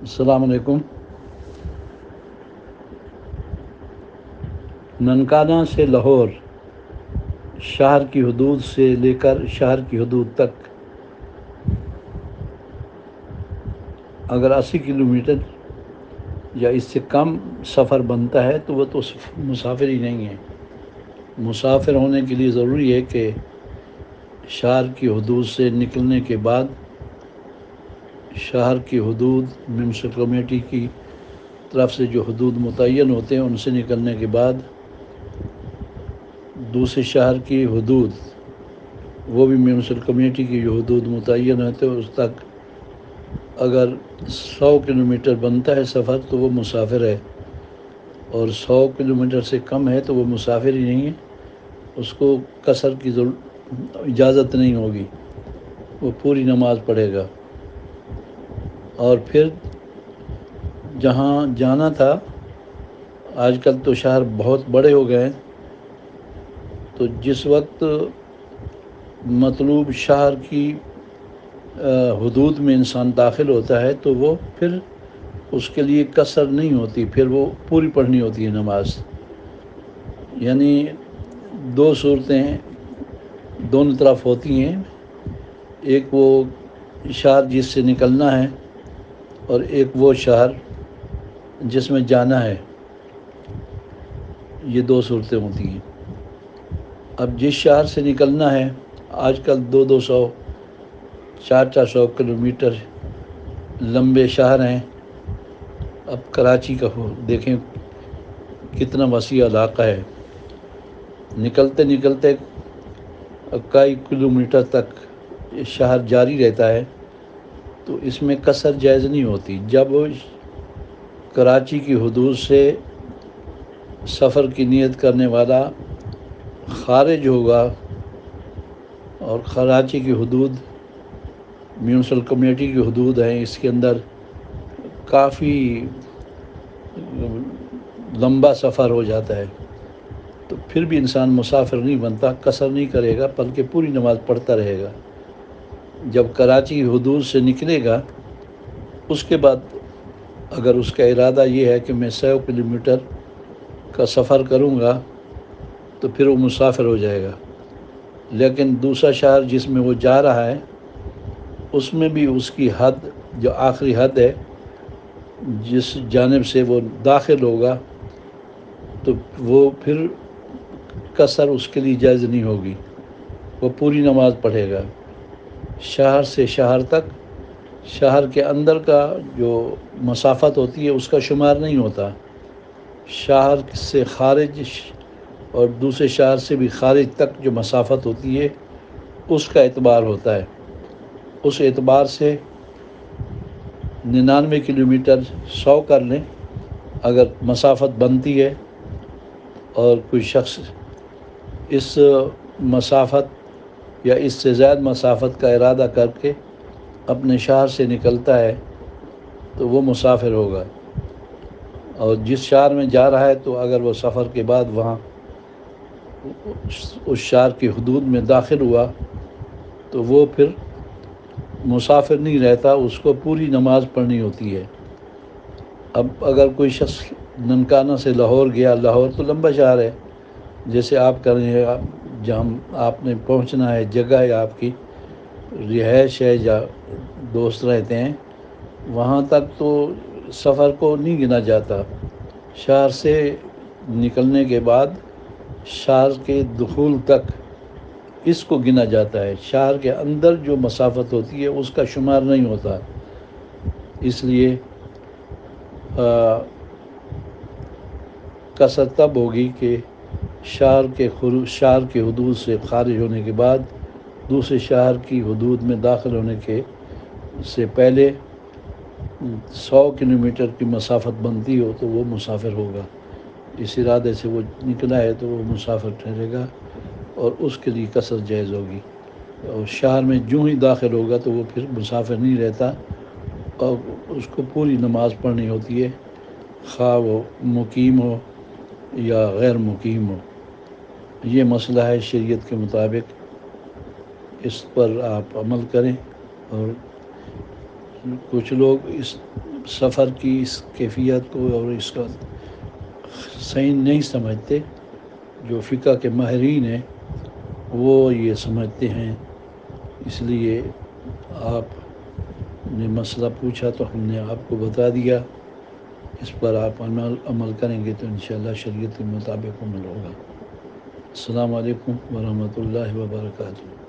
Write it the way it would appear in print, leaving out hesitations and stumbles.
السلام علیکم۔ ننکانہ سے لاہور شہر کی حدود سے لے کر شہر کی حدود تک اگر 80 کلومیٹر یا اس سے کم سفر بنتا ہے تو وہ تو مسافر ہی نہیں ہے۔ مسافر ہونے کے لیے ضروری ہے کہ شہر کی حدود سے نکلنے کے بعد شہر کی حدود میونسپل کمیٹی کی طرف سے جو حدود متعین ہوتے ہیں ان سے نکلنے کے بعد دوسرے شہر کی حدود، وہ بھی میونسپل کمیٹی کی جو حدود متعین ہوتے ہیں اس تک اگر 100 کلومیٹر بنتا ہے سفر تو وہ مسافر ہے، اور 100 کلومیٹر سے کم ہے تو وہ مسافر ہی نہیں ہے، اس کو قصر کی اجازت نہیں ہوگی، وہ پوری نماز پڑھے گا۔ اور پھر جہاں جانا تھا، آج کل تو شہر بہت بڑے ہو گئے ہیں، تو جس وقت مطلوب شہر کی حدود میں انسان داخل ہوتا ہے تو وہ پھر اس کے لیے قصر نہیں ہوتی، پھر وہ پوری پڑھنی ہوتی ہے نماز۔ یعنی دو صورتیں دونوں طرف ہوتی ہیں، ایک وہ شہر جس سے نکلنا ہے اور ایک وہ شہر جس میں جانا ہے، یہ دو صورتیں ہوتی ہیں۔ اب جس شہر سے نکلنا ہے، آج کل 200 400 کلومیٹر لمبے شہر ہیں۔ اب کراچی کا دیکھیں کتنا وسیع علاقہ ہے، نکلتے نکلتے کئی کلومیٹر تک یہ شہر جاری رہتا ہے، تو اس میں قصر جائز نہیں ہوتی۔ جب کراچی کی حدود سے سفر کی نیت کرنے والا خارج ہوگا، اور کراچی کی حدود میونسپل کمیٹی کی حدود ہیں، اس کے اندر کافی لمبا سفر ہو جاتا ہے، تو پھر بھی انسان مسافر نہیں بنتا، قصر نہیں کرے گا بلکہ پوری نماز پڑھتا رہے گا۔ جب کراچی کی حدود سے نکلے گا، اس کے بعد اگر اس کا ارادہ یہ ہے کہ میں 100 کلومیٹر کا سفر کروں گا تو پھر وہ مسافر ہو جائے گا۔ لیکن دوسرا شہر جس میں وہ جا رہا ہے، اس میں بھی اس کی حد، جو آخری حد ہے جس جانب سے وہ داخل ہوگا، تو وہ پھر قصر اس کے لیے جائز نہیں ہوگی، وہ پوری نماز پڑھے گا۔ شہر سے شہر تک، شہر کے اندر کا جو مسافت ہوتی ہے اس کا شمار نہیں ہوتا، شہر سے خارج اور دوسرے شہر سے بھی خارج تک جو مسافت ہوتی ہے اس کا اعتبار ہوتا ہے۔ اس اعتبار سے 99 کلومیٹر 100 کر لیں اگر مسافت بنتی ہے، اور کوئی شخص اس مسافت یا اس سے زائد مسافت کا ارادہ کر کے اپنے شہر سے نکلتا ہے تو وہ مسافر ہوگا۔ اور جس شہر میں جا رہا ہے تو اگر وہ سفر کے بعد وہاں اس شہر کی حدود میں داخل ہوا تو وہ پھر مسافر نہیں رہتا، اس کو پوری نماز پڑھنی ہوتی ہے۔ اب اگر کوئی شخص ننکانہ سے لاہور گیا، لاہور تو لمبا شہر ہے، جیسے آپ کر رہے ہیں، جہاں آپ نے پہنچنا ہے، جگہ ہے، آپ کی رہائش ہے یا دوست رہتے ہیں، وہاں تک تو سفر کو نہیں گنا جاتا۔ شہر سے نکلنے کے بعد شہر کے دخول تک اس کو گنا جاتا ہے، شہر کے اندر جو مسافت ہوتی ہے اس کا شمار نہیں ہوتا۔ اس لیے قصر تب ہوگی کہ شہر کے حدود سے خارج ہونے کے بعد دوسرے شہر کی حدود میں داخل ہونے کے سے پہلے 100 کلومیٹر کی مسافت بنتی ہو تو وہ مسافر ہوگا۔ اس ارادے سے وہ نکلا ہے تو وہ مسافر ٹھہرے گا اور اس کے لیے قصر جائز ہوگی۔ اور شہر میں جو ہی داخل ہوگا تو وہ پھر مسافر نہیں رہتا، اور اس کو پوری نماز پڑھنی ہوتی ہے، خواہ وہ مقیم ہو یا غیر مقیم ہو۔ یہ مسئلہ ہے شریعت کے مطابق، اس پر آپ عمل کریں۔ اور کچھ لوگ اس سفر کی اس کیفیت کو اور اس کا صحیح نہیں سمجھتے. جو فقہ کے ماہرین ہیں وہ یہ سمجھتے ہیں. اس لیے آپ نے مسئلہ پوچھا تو ہم نے آپ کو بتا دیا. اس پر آپ عمل کریں گے تو انشاءاللہ شریعت کے مطابق عمل ہوگا. السلام علیکم ورحمۃ اللہ وبرکاتہ.